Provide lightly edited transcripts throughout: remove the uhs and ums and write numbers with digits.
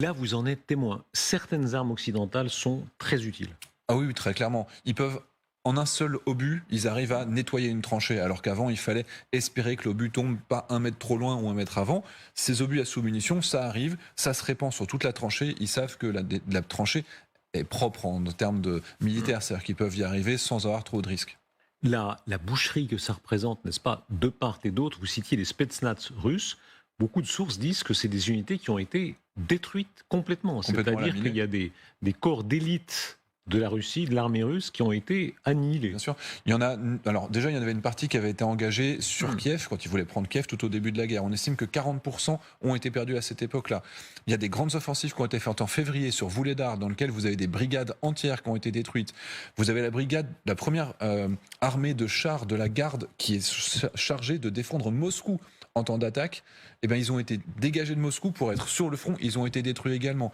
Là, vous en êtes témoin. Certaines armes occidentales sont très utiles. Ah oui, oui, très clairement. Ils peuvent, en un seul obus, ils arrivent à nettoyer une tranchée, alors qu'avant, il fallait espérer que l'obus tombe pas 1 mètre trop loin ou 1 mètre avant. Ces obus à sous-munitions, ça arrive, ça se répand sur toute la tranchée. Ils savent que la tranchée est propre en termes de militaire, c'est-à-dire qu'ils peuvent y arriver sans avoir trop de risques. La boucherie que ça représente, n'est-ce pas, de part et d'autre, vous citiez les Spetsnaz russes, beaucoup de sources disent que c'est des unités qui ont été détruites complètement. Complètement C'est-à-dire qu'il laminées. y a des corps d'élite de la Russie, de l'armée russe, qui ont été annihilés. Bien sûr. Il y en a. Alors déjà, il y en avait une partie qui avait été engagée sur Kiev quand ils voulaient prendre Kiev tout au début de la guerre. On estime que 40% ont été perdus à cette époque-là. Il y a des grandes offensives qui ont été faites en février sur Vuhledar, dans lesquelles vous avez des brigades entières qui ont été détruites. Vous avez la première armée de chars de la garde qui est chargée de défendre Moscou en temps d'attaque. Eh ben, ils ont été dégagés de Moscou pour être sur le front. Ils ont été détruits également.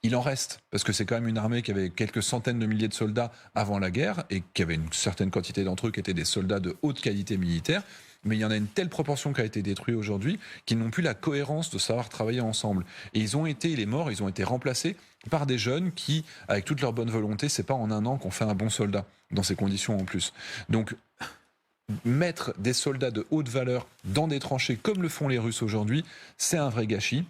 Il en reste, parce que c'est quand même une armée qui avait quelques centaines de milliers de soldats avant la guerre, et qui avait une certaine quantité d'entre eux qui étaient des soldats de haute qualité militaire, mais il y en a une telle proportion qui a été détruite aujourd'hui qu'ils n'ont plus la cohérence de savoir travailler ensemble. Et les morts, ils ont été remplacés par des jeunes qui, avec toute leur bonne volonté, c'est pas en un an qu'on fait un bon soldat, dans ces conditions en plus. Donc, mettre des soldats de haute valeur dans des tranchées comme le font les Russes aujourd'hui, c'est un vrai gâchis.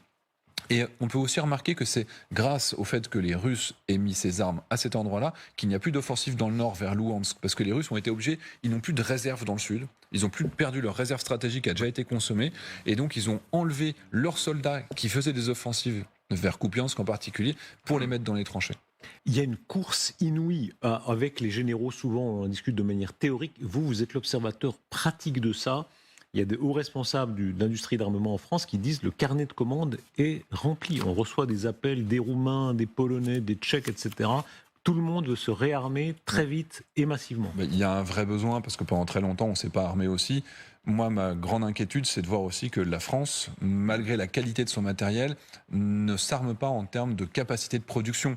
Et on peut aussi remarquer que c'est grâce au fait que les Russes aient mis ces armes à cet endroit-là qu'il n'y a plus d'offensive dans le nord vers Louhansk. Parce que les Russes ont été obligés, ils n'ont plus de réserve dans le sud. Ils ont plus perdu leur réserve stratégique qui a déjà été consommée. Et donc ils ont enlevé leurs soldats qui faisaient des offensives vers Kupiansk en particulier pour les mettre dans les tranchées. Il y a une course inouïe avec les généraux. Souvent, on en discute de manière théorique. Vous êtes l'observateur pratique de ça. Il y a des hauts responsables de l'industrie d'armement en France qui disent que le carnet de commandes est rempli. On reçoit des appels des Roumains, des Polonais, des Tchèques, etc. Tout le monde veut se réarmer très vite et massivement. Mais il y a un vrai besoin parce que pendant très longtemps on ne s'est pas armé aussi. Moi, ma grande inquiétude, c'est de voir aussi que la France, malgré la qualité de son matériel, ne s'arme pas en termes de capacité de production.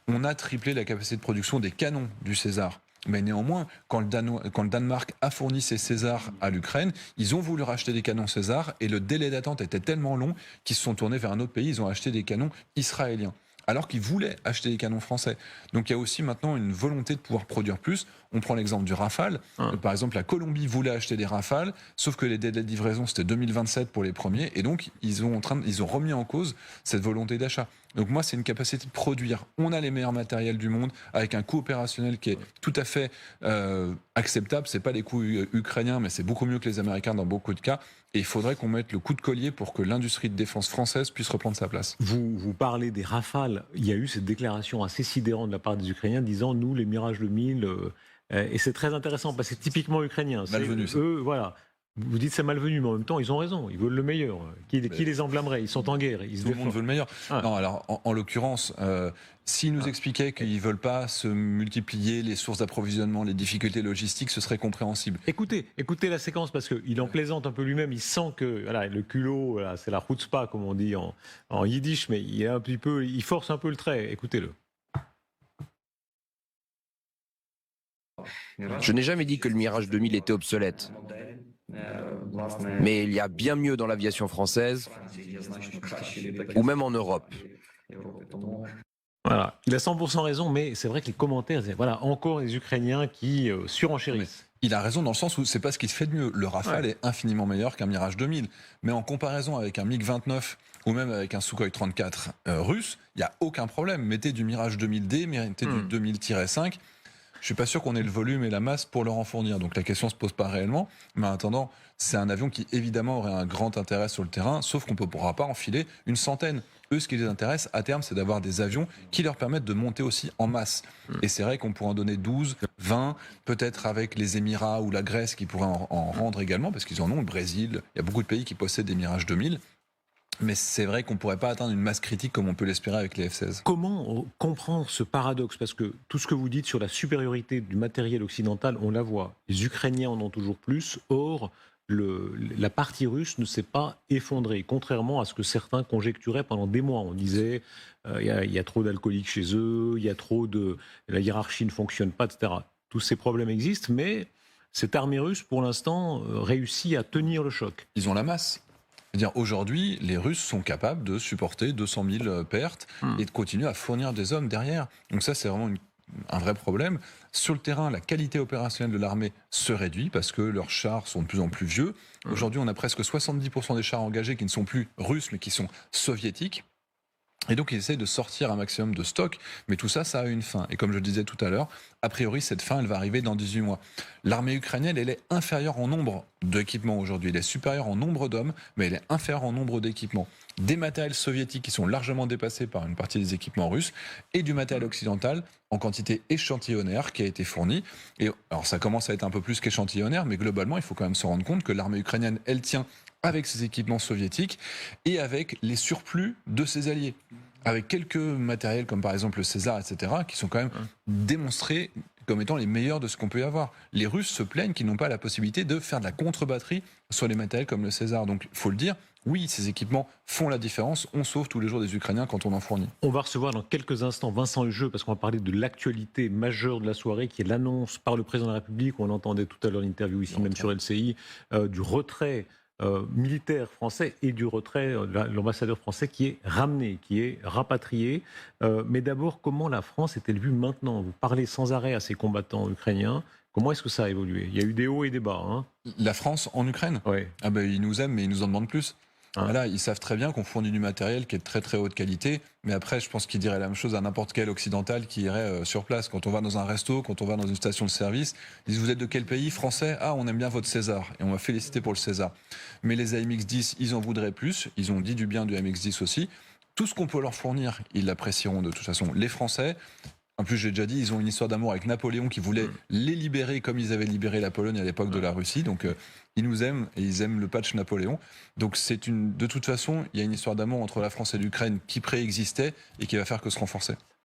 On a triplé la capacité de production des canons du César. Mais néanmoins, quand le Danemark a fourni ses Césars à l'Ukraine, ils ont voulu racheter des canons César et le délai d'attente était tellement long qu'ils se sont tournés vers un autre pays. Ils ont acheté des canons israéliens, alors qu'ils voulaient acheter des canons français. Donc il y a aussi maintenant une volonté de pouvoir produire plus. On prend l'exemple du Rafale. Par exemple, la Colombie voulait acheter des Rafales, sauf que les délais de livraison, c'était 2027 pour les premiers. Et donc, ils ont remis en cause cette volonté d'achat. Donc moi, c'est une capacité de produire. On a les meilleurs matériels du monde, avec un coût opérationnel qui est tout à fait acceptable. C'est pas les coûts ukrainiens, mais c'est beaucoup mieux que les Américains dans beaucoup de cas. Et il faudrait qu'on mette le coup de collier pour que l'industrie de défense française puisse reprendre sa place. Vous parlez des Rafales. Il y a eu cette déclaration assez sidérante de la part des Ukrainiens disant nous, les Mirage 2000. Et c'est très intéressant parce que c'est typiquement ukrainien. Malvenu, ça. Eux, voilà. Vous dites c'est malvenu, mais en même temps, ils ont raison. Ils veulent le meilleur. Qui les emblâmerait? Ils sont en guerre. Ils se Tout le monde défendent. veut le meilleur. Ah. Non, alors en l'occurrence, s'ils nous expliquaient qu'ils ne veulent pas se multiplier les sources d'approvisionnement, les difficultés logistiques, ce serait compréhensible. Écoutez la séquence parce qu'il en plaisante un peu lui-même. Il sent que voilà, le culot, voilà, c'est la chutzpah comme on dit en yiddish, mais il force un peu le trait. Écoutez-le. Je n'ai jamais dit que le Mirage 2000 était obsolète. Mais il y a bien mieux dans l'aviation française, ou même en Europe. Voilà, il a 100% raison, mais c'est vrai que les commentaires, voilà, encore les Ukrainiens qui surenchérissent. Il a raison dans le sens où c'est pas ce qui se fait de mieux. Le Rafale est infiniment meilleur qu'un Mirage 2000. Mais en comparaison avec un MiG-29 ou même avec un Sukhoi 34 russe, il n'y a aucun problème. Mettez du Mirage 2000D, mettez du 2000-5. Je suis pas sûr qu'on ait le volume et la masse pour leur en fournir. Donc la question se pose pas réellement. Mais en attendant, c'est un avion qui évidemment aurait un grand intérêt sur le terrain, sauf qu'on ne pourra pas enfiler une centaine. Eux, ce qui les intéresse à terme, c'est d'avoir des avions qui leur permettent de monter aussi en masse. Et c'est vrai qu'on pourrait en donner 12, 20, peut-être avec les Émirats ou la Grèce qui pourraient en rendre également, parce qu'ils en ont, le Brésil, il y a beaucoup de pays qui possèdent des Mirage 2000. Mais c'est vrai qu'on ne pourrait pas atteindre une masse critique comme on peut l'espérer avec les F-16. Comment comprendre ce paradoxe? Parce que tout ce que vous dites sur la supériorité du matériel occidental, on la voit. Les Ukrainiens en ont toujours plus. Or, la partie russe ne s'est pas effondrée, contrairement à ce que certains conjecturaient pendant des mois. On disait il y a trop d'alcooliques chez eux, la hiérarchie ne fonctionne pas, etc. Tous ces problèmes existent, mais cette armée russe, pour l'instant, réussit à tenir le choc. Ils ont la masse. C'est-à-dire aujourd'hui, les Russes sont capables de supporter 200 000 pertes et de continuer à fournir des hommes derrière. Donc ça, c'est vraiment un vrai problème. Sur le terrain, la qualité opérationnelle de l'armée se réduit parce que leurs chars sont de plus en plus vieux. Aujourd'hui, on a presque 70% des chars engagés qui ne sont plus russes, mais qui sont soviétiques. Et donc, ils essayent de sortir un maximum de stock, mais tout ça, ça a une fin. Et comme je le disais tout à l'heure, a priori, cette fin, elle va arriver dans 18 mois. L'armée ukrainienne, elle est inférieure en nombre d'équipements aujourd'hui. Elle est supérieure en nombre d'hommes, mais elle est inférieure en nombre d'équipements. Des matériels soviétiques qui sont largement dépassés par une partie des équipements russes, et du matériel occidental en quantité échantillonnaire qui a été fourni. Et alors, ça commence à être un peu plus qu'échantillonnaire, mais globalement, il faut quand même se rendre compte que l'armée ukrainienne, elle tient avec ses équipements soviétiques et avec les surplus de ses alliés. Avec quelques matériels comme par exemple le César, etc., qui sont quand même démontrés comme étant les meilleurs de ce qu'on peut y avoir. Les Russes se plaignent qu'ils n'ont pas la possibilité de faire de la contre-batterie sur les matériels comme le César. Donc il faut le dire, oui, ces équipements font la différence. On sauve tous les jours des Ukrainiens quand on en fournit. On va recevoir dans quelques instants Vincent Hugeux, parce qu'on va parler de l'actualité majeure de la soirée, qui est l'annonce par le président de la République, on l'entendait tout à l'heure l'interview ici même sur LCI, du retrait militaire français et du retrait de l'ambassadeur français qui est ramené, qui est rapatrié. Mais d'abord, comment la France est-elle vue maintenant? Vous parlez sans arrêt à ces combattants ukrainiens. Comment est-ce que ça a évolué? Il y a eu des hauts et des bas. Hein. La France en Ukraine, Ouais. ah ben, ils nous aiment, mais ils nous en demandent plus. Hein. Voilà, ils savent très bien qu'on fournit du matériel qui est de très très haute qualité, mais après, je pense qu'ils diraient la même chose à n'importe quel occidental qui irait sur place. Quand on va dans un resto, quand on va dans une station de service, ils disent: vous êtes de quel pays? Français? Ah, on aime bien votre César, et on va féliciter pour le César. Mais les AMX-10, ils en voudraient plus, ils ont dit du bien du AMX-10 aussi. Tout ce qu'on peut leur fournir, ils l'apprécieront de toute façon. Les Français, en plus, j'ai déjà dit, ils ont une histoire d'amour avec Napoléon qui voulait les libérer comme ils avaient libéré la Pologne à l'époque de la Russie. Donc, ils nous aiment et ils aiment le patch Napoléon. Donc, de toute façon, il y a une histoire d'amour entre la France et l'Ukraine qui préexistait et qui va faire que se renforcer.